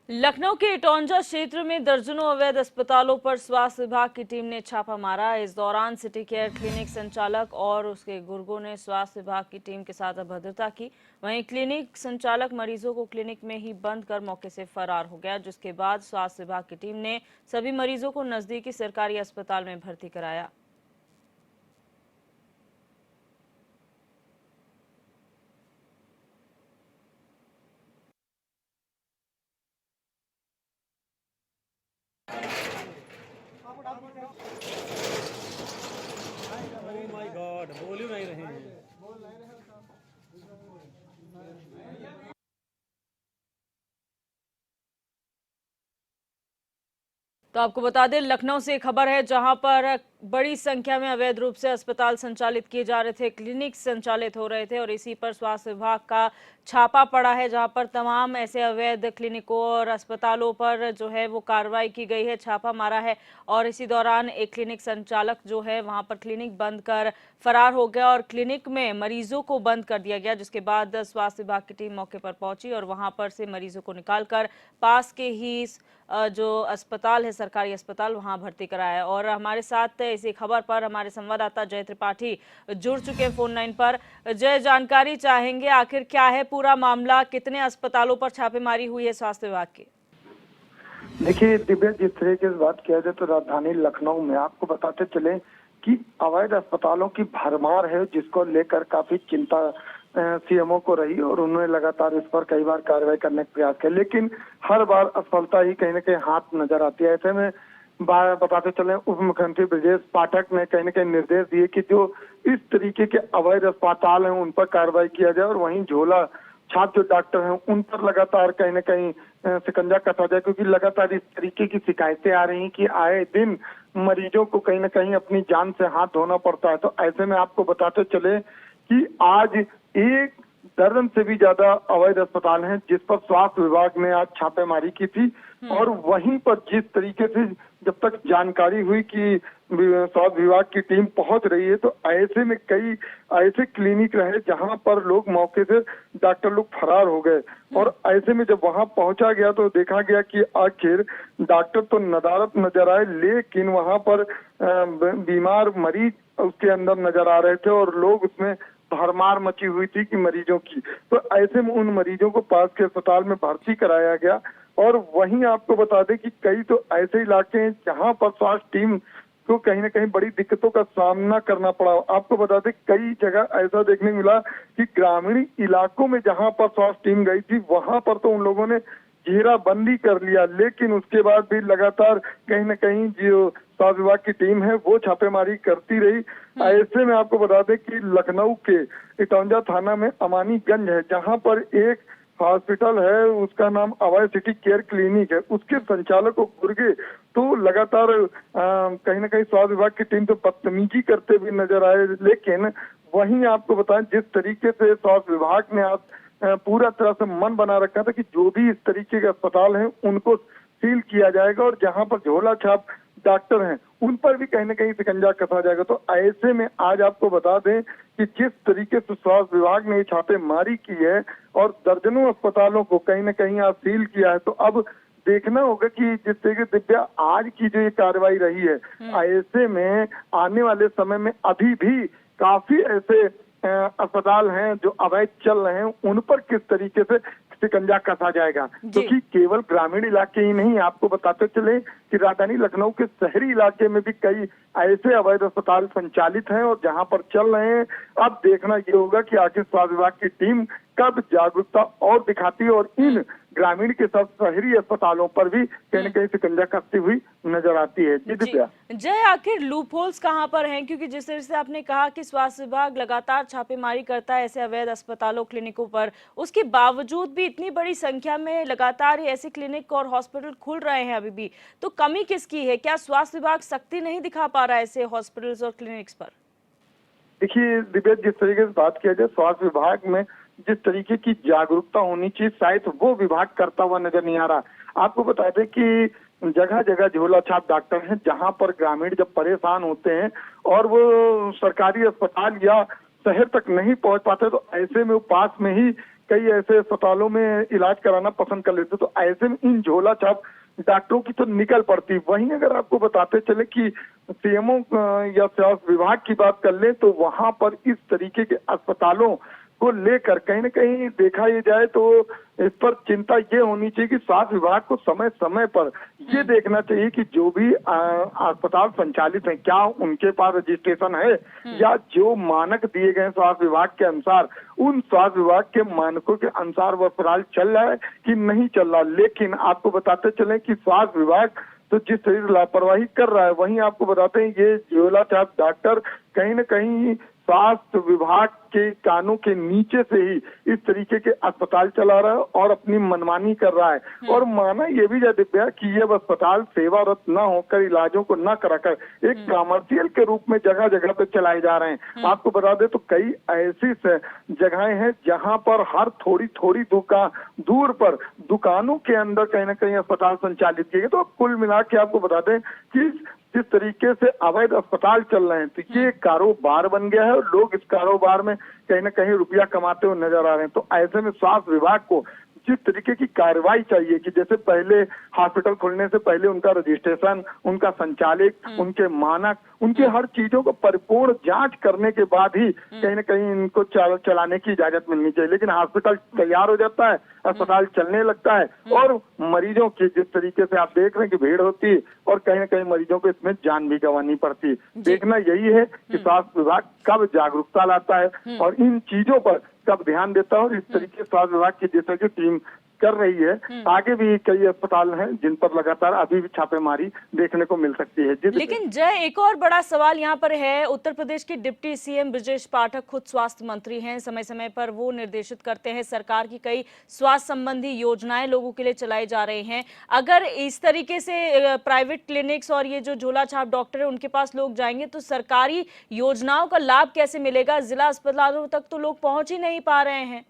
लखनऊ के इटौंजा क्षेत्र में दर्जनों अवैध अस्पतालों पर स्वास्थ्य विभाग की टीम ने छापा मारा। इस दौरान सिटी केयर क्लिनिक संचालक और उसके गुर्गों ने स्वास्थ्य विभाग की टीम के साथ अभद्रता की। वहीं क्लिनिक संचालक मरीजों को क्लिनिक में ही बंद कर मौके से फरार हो गया, जिसके बाद स्वास्थ्य विभाग की टीम ने सभी मरीजों को नजदीकी सरकारी अस्पताल में भर्ती कराया। ओह माय गॉड, बोल ही नहीं रहे हैं। तो आपको बता दें, लखनऊ से खबर है जहां पर बड़ी संख्या में अवैध रूप से अस्पताल संचालित किए जा रहे थे, क्लिनिक संचालित हो रहे थे और इसी पर स्वास्थ्य विभाग का छापा पड़ा है, जहां पर तमाम ऐसे अवैध क्लिनिकों और अस्पतालों पर जो है वो कार्रवाई की गई है, छापा मारा है। और इसी दौरान एक क्लिनिक संचालक जो है वहां पर क्लिनिक बंद कर फरार हो गया और क्लिनिक में मरीजों को बंद कर दिया गया, जिसके बाद स्वास्थ्य विभाग की टीम मौके पर पहुंची और वहां पर से मरीजों को निकालकर पास के ही जो अस्पताल है, सरकारी अस्पताल, वहां भर्ती कराया। और हमारे साथ इसी खबर पर हमारे संवाददाता जय त्रिपाठी जुड़ चुके हैं फोन लाइन पर। जय, जानकारी चाहेंगे आखिर क्या है पूरा मामला, कितने अस्पतालों पर छापेमारी हुई है स्वास्थ्य विभाग की? देखिए दिव्या, जिस तरीके से बात किया जाए तो राजधानी लखनऊ में आपको बताते चले कि अवैध अस्पतालों की भरमार है, जिसको लेकर काफी चिंता सीएमओ को रही और उन्होंने लगातार इस पर कई बार कार्रवाई करने का प्रयास किया, लेकिन हर बार असफलता ही कहीं न कहीं हाथ नजर आती है। ऐसे में बताते चले उप मुख्यमंत्री ब्रजेश पाठक ने कहीं न कहीं निर्देश दिए कि जो इस तरीके के अवैध अस्पताल हैं उन पर कार्रवाई किया जाए और वहीं झोला छाप जो डॉक्टर हैं उन पर लगातार कहीं न कहीं शिकंजा कसा जाए, क्योंकि लगातार इस तरीके की शिकायतें आ रही कि आए दिन मरीजों को कहीं न कहीं अपनी जान से हाथ धोना पड़ता है। तो ऐसे में आपको बताते चले कि आज एक दर्जन से भी ज्यादा अवैध अस्पताल हैं जिस पर स्वास्थ्य विभाग ने आज छापेमारी की थी। और वहीं पर जिस तरीके से जब तक जानकारी हुई कि स्वास्थ्य विभाग की टीम पहुंच रही है, तो ऐसे में कई ऐसे क्लिनिक रहे जहां पर लोग मौके से डॉक्टर लोग फरार हो गए। और ऐसे में जब वहां पहुंचा गया तो देखा गया कि आखिर डॉक्टर तो नदारत नजर आए, लेकिन वहां पर बीमार मरीज उसके अंदर नजर आ रहे थे और लोग उसमें भरमार मची हुई थी कि मरीजों की। तो ऐसे में उन मरीजों को पास के अस्पताल में भर्ती कराया गया। और वहीं आपको बता दें कि कई तो ऐसे इलाके हैं जहां पर स्वास्थ्य टीम को कहीं न कहीं बड़ी दिक्कतों का सामना करना पड़ा। आपको बता दें कई जगह ऐसा देखने मिला कि ग्रामीण इलाकों में जहां पर स्वास्थ्य टीम गई थी वहां पर तो उन लोगों ने घेराबंदी कर लिया, लेकिन उसके बाद भी लगातार कहीं न कहीं जो स्वास्थ्य विभाग की टीम है वो छापेमारी करती रही। ऐसे में आपको बता दें कि लखनऊ के इटौंजा थाना में अमानीगंज है, जहां पर एक हॉस्पिटल है, उसका नाम अभय सिटी केयर क्लिनिक है, उसके संचालक को गुर्गे तो लगातार कहीं न कहीं स्वास्थ्य विभाग की टीम तो बदतमीजी करते हुए नजर आए। लेकिन वहीं आपको बताएं जिस तरीके से स्वास्थ्य विभाग ने आज पूरा तरह से मन बना रखा था कि जो भी इस तरीके के अस्पताल हैं उनको सील किया जाएगा और जहां पर झोला छाप डॉक्टर हैं उन पर भी कहीं न कहीं शिकंजा कसा जाएगा। तो ऐसे में आज आपको बता दें कि जिस तरीके से स्वास्थ्य विभाग ने छापेमारी की है और दर्जनों अस्पतालों को कहीं न कहीं आज सील किया है, तो अब देखना होगा कि जिस तरीके से दिव्या आज की जो ये कार्रवाई रही है, ऐसे में आने वाले समय में अभी भी काफी ऐसे अस्पताल हैं जो अवैध चल रहे हैं, उन पर किस तरीके से शिकंजा कसा जाएगा। क्योंकि केवल ग्रामीण इलाके ही नहीं, आपको बताते चले कि राजधानी लखनऊ के शहरी इलाके में भी कई ऐसे अवैध अस्पताल संचालित हैं और जहां पर चल रहे हैं। अब देखना ये होगा कि आखिर स्वास्थ्य विभाग की टीम कब जागरूकता और दिखाती है और इन ग्रामीण के साथ शहरी अस्पतालों पर भी कहीं न कहीं शिकंजा कसती हुई नजर आती है। जी दिव्या। जय, आखिर लूप होल्स कहां पर हैं? क्योंकि जिस तरह से आपने कहा कि स्वास्थ्य विभाग लगातार छापेमारी करता है ऐसे अवैध अस्पतालों क्लिनिकों पर, उसके बावजूद भी इतनी बड़ी संख्या में लगातार ऐसे क्लिनिक और हॉस्पिटल खुल रहे हैं अभी भी, तो कमी किसकी है? क्या स्वास्थ्य विभाग सख्ती नहीं दिखा पा रहा है ऐसे हॉस्पिटल्स और क्लिनिक्स पर? देखिए दिव्या, जिस तरीके से बात किया जाए स्वास्थ्य विभाग में जिस तरीके की जागरूकता होनी चाहिए शायद वो विभाग करता हुआ नजर नहीं आ रहा। आपको बता दें कि जगह जगह झोला छाप डॉक्टर हैं, जहां पर ग्रामीण जब परेशान होते हैं और वो सरकारी अस्पताल या शहर तक नहीं पहुंच पाते, तो ऐसे में वो पास में ही कई ऐसे अस्पतालों में इलाज कराना पसंद कर लेते, तो ऐसे में इन झोला छाप डॉक्टरों की तो निकल पड़ती। वहीं अगर आपको बताते चले कि सीएमओ या स्वास्थ्य विभाग की बात कर ले, तो वहां पर इस तरीके के अस्पतालों को लेकर कहीं न कहीं देखा ये जाए तो इस पर चिंता ये होनी चाहिए कि स्वास्थ्य विभाग को समय समय पर ये देखना चाहिए कि जो भी अस्पताल संचालित हैं, क्या उनके पास रजिस्ट्रेशन है, या जो मानक दिए गए स्वास्थ्य विभाग के अनुसार, उन स्वास्थ्य विभाग के मानकों के अनुसार वो अस्पताल चल रहा है कि नहीं चल रहा। लेकिन आपको बताते चले कि स्वास्थ्य विभाग तो जिस तरीके से लापरवाही कर रहा है, वहीं आपको बताते हैं ये झोला छाप डॉक्टर कहीं न कहीं स्वास्थ्य विभाग के कानों के नीचे से ही इस तरीके के अस्पताल चला रहा है और अपनी मनमानी कर रहा है। और माना ये भी जाए दिव्या कि ये अस्पताल सेवारत न होकर, इलाजों को न कराकर एक कमर्शियल के रूप में जगह जगह पे चलाए जा रहे हैं। आपको बता दें तो कई ऐसी जगहें हैं जहां पर हर थोड़ी थोड़ी दूर पर दुकानों के अंदर कहीं ना कहीं अस्पताल संचालित किए गए। तो कुल मिला के आपको बता दें कि जिस तरीके से अवैध अस्पताल चल रहे हैं, तो ये कारोबार बन गया है और लोग इस कारोबार में कहीं ना कहीं रुपया कमाते हुए नजर आ रहे हैं। तो ऐसे में स्वास्थ्य विभाग को जिस तरीके की कार्रवाई चाहिए कि जैसे पहले हॉस्पिटल खुलने से पहले उनका रजिस्ट्रेशन, उनका संचालित, उनके मानक, उनके हर चीजों को परिपूर्ण जांच करने के बाद ही कहीं ना कहीं इनको चलाने की इजाजत मिलनी चाहिए। लेकिन हॉस्पिटल तैयार हो जाता है, अस्पताल चलने लगता है और मरीजों की जिस तरीके से आप देख रहे हैं कि भीड़ होती है और कहीं ना कहीं मरीजों को इसमें जान भी गंवानी पड़ती है। देखना यही है कि स्वास्थ्य विभाग कब जागरूकता लाता है और इन चीजों पर कब ध्यान देता है। और इस तरीके स्वास्थ्य विभाग की जैसे की टीम कर रही है, आगे भी कई अस्पताल हैं जिन पर लगातार अभी भी छापेमारी देखने को मिल सकती है। लेकिन जय, एक और बड़ा सवाल यहाँ पर है। उत्तर प्रदेश के डिप्टी सीएम ब्रजेश पाठक खुद स्वास्थ्य मंत्री हैं, समय समय पर वो निर्देशित करते हैं, सरकार की कई स्वास्थ्य संबंधी योजनाएं लोगों के लिए चलाई जा रही हैं। अगर इस तरीके से प्राइवेट क्लिनिक्स और ये जो झोला छाप डॉक्टर है उनके पास लोग जाएंगे तो सरकारी योजनाओं का लाभ कैसे मिलेगा? जिला अस्पतालों तक तो लोग पहुंच ही नहीं पा रहे हैं।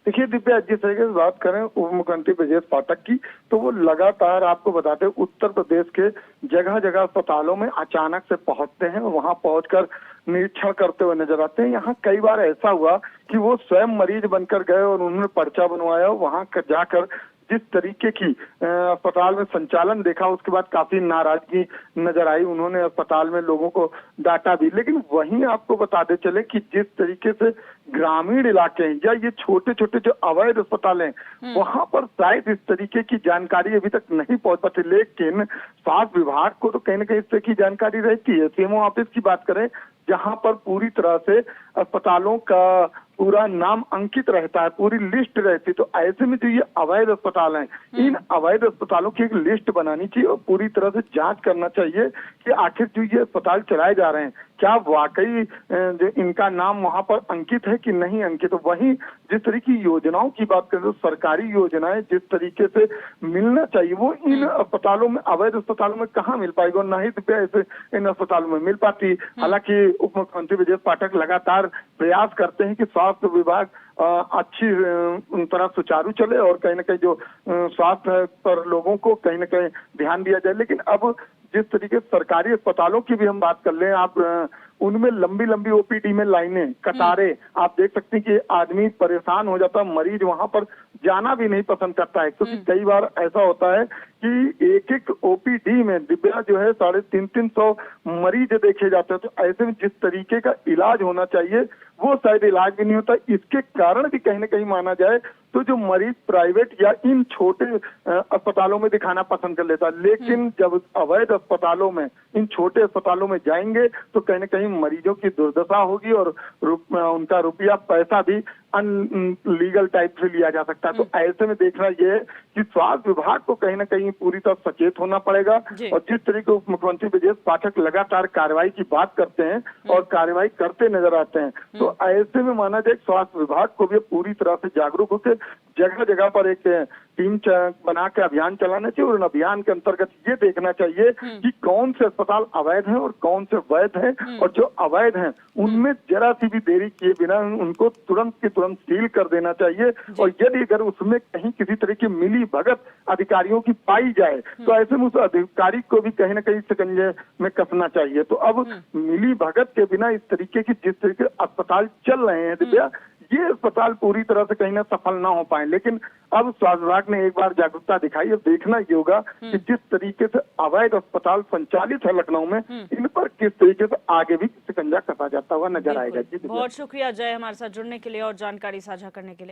देखिए दिव्या, जिस तरीके से बात करें उप मुख्यमंत्री ब्रजेश पाठक की, तो वो लगातार आपको बताते हैं उत्तर प्रदेश के जगह जगह अस्पतालों में अचानक से पहुंचते हैं और वहां पहुंचकर निरीक्षण करते हुए नजर आते हैं। यहाँ कई बार ऐसा हुआ कि वो स्वयं मरीज बनकर गए और उन्होंने पर्चा बनवाया, वहां जाकर जिस तरीके की अस्पताल में संचालन देखा, उसके बाद काफी नाराजगी नजर आई। उन्होंने अस्पताल में लोगों को डांटा भी। लेकिन वहीं आपको बताते चले कि जिस तरीके से ग्रामीण इलाके हैं या ये छोटे छोटे जो अवैध अस्पताल हैं, वहां पर शायद इस तरीके की जानकारी अभी तक नहीं पहुंच पाती। लेकिन स्वास्थ्य विभाग को तो कहीं ना कहीं इस तरह की जानकारी रहती है। सीएमओ ऑफिस की बात करें जहां पर पूरी तरह से अस्पतालों का पूरा नाम अंकित रहता है, पूरी लिस्ट रहती है। तो ऐसे में जो ये अवैध अस्पताल हैं, इन अवैध अस्पतालों की एक लिस्ट बनानी चाहिए और पूरी तरह से जांच करना चाहिए कि आखिर जो ये अस्पताल चलाए जा रहे हैं क्या वाकई जो इनका नाम वहां पर अंकित है कि नहीं अंकित। तो वहीं जिस तरह की योजनाओं की बात करें तो सरकारी योजनाएं जिस तरीके से मिलना चाहिए वो इन अस्पतालों में, अवैध अस्पतालों में कहाँ मिल पाएगी और ना ही ऐसे इन अस्पतालों में मिल पाती। हालांकि उप मुख्यमंत्री ब्रजेश पाठक लगातार प्रयास करते हैं कि स्वास्थ्य विभाग अच्छी तरह सुचारू चले और कहीं ना कहीं जो स्वास्थ्य पर लोगों को कहीं ना कहीं ध्यान दिया जाए। लेकिन अब जिस तरीके से सरकारी अस्पतालों की भी हम बात कर लें, आप उनमें लंबी लंबी ओपीडी में लाइनें, कतारें आप देख सकते हैं कि आदमी परेशान हो जाता है, मरीज वहां पर जाना भी नहीं पसंद करता है। क्योंकि कई बार ऐसा होता है कि एक एक ओपीडी में दिव्या जो है 350 मरीज देखे जाते हैं। तो ऐसे में जिस तरीके का इलाज होना चाहिए वो शायद इलाज भी नहीं होता। इसके कारण भी कहीं ना कहीं माना जाए तो जो मरीज प्राइवेट या इन छोटे अस्पतालों में दिखाना पसंद कर लेता है। लेकिन जब अवैध अस्पतालों में, इन छोटे अस्पतालों में जाएंगे तो कहीं ना कहीं मरीजों की दुर्दशा होगी और उनका रुपया पैसा भी अनलीगल टाइप से लिया जा सकता है। तो ऐसे में देखना यह है कि स्वास्थ्य विभाग को कहीं ना कहीं पूरी तरह सचेत होना पड़ेगा। और जिस तरीके उप मुख्यमंत्री ब्रजेश पाठक लगातार कार्रवाई की बात करते हैं और कार्रवाई करते नजर आते हैं, तो ऐसे में माना जाए स्वास्थ्य विभाग को भी पूरी तरह से जागरूक होकर जगह जगह पर एक टीम बना के अभियान चलाना चाहिए और अभियान के अंतर्गत ये देखना चाहिए कि कौन से अस्पताल अवैध हैं और कौन से वैध हैं, और जो अवैध हैं उनमें जरा सी भी देरी किए बिना उनको तुरंत की तुरंत सील कर देना चाहिए। और यदि अगर उसमें कहीं किसी तरह की मिली भगत अधिकारियों की पाई जाए तो ऐसे में उस अधिकारी को भी कहीं ना कहीं शिकंजे में कसना चाहिए। तो अब मिली भगत के बिना इस तरीके की जिस तरीके अस्पताल चल रहे हैं दिव्या, ये अस्पताल पूरी तरह से कहीं ना सफल ना हो पाए। लेकिन अब स्वास्थ्य विभाग ने एक बार जागरूकता दिखाई। अब देखना ये होगा कि जिस तरीके से अवैध अस्पताल संचालित है लखनऊ में, इन पर किस तरीके से आगे भी शिकंजा कसा जाता हुआ नजर आएगा। जी बहुत शुक्रिया जय हमारे साथ जुड़ने के लिए और जानकारी साझा करने के लिए।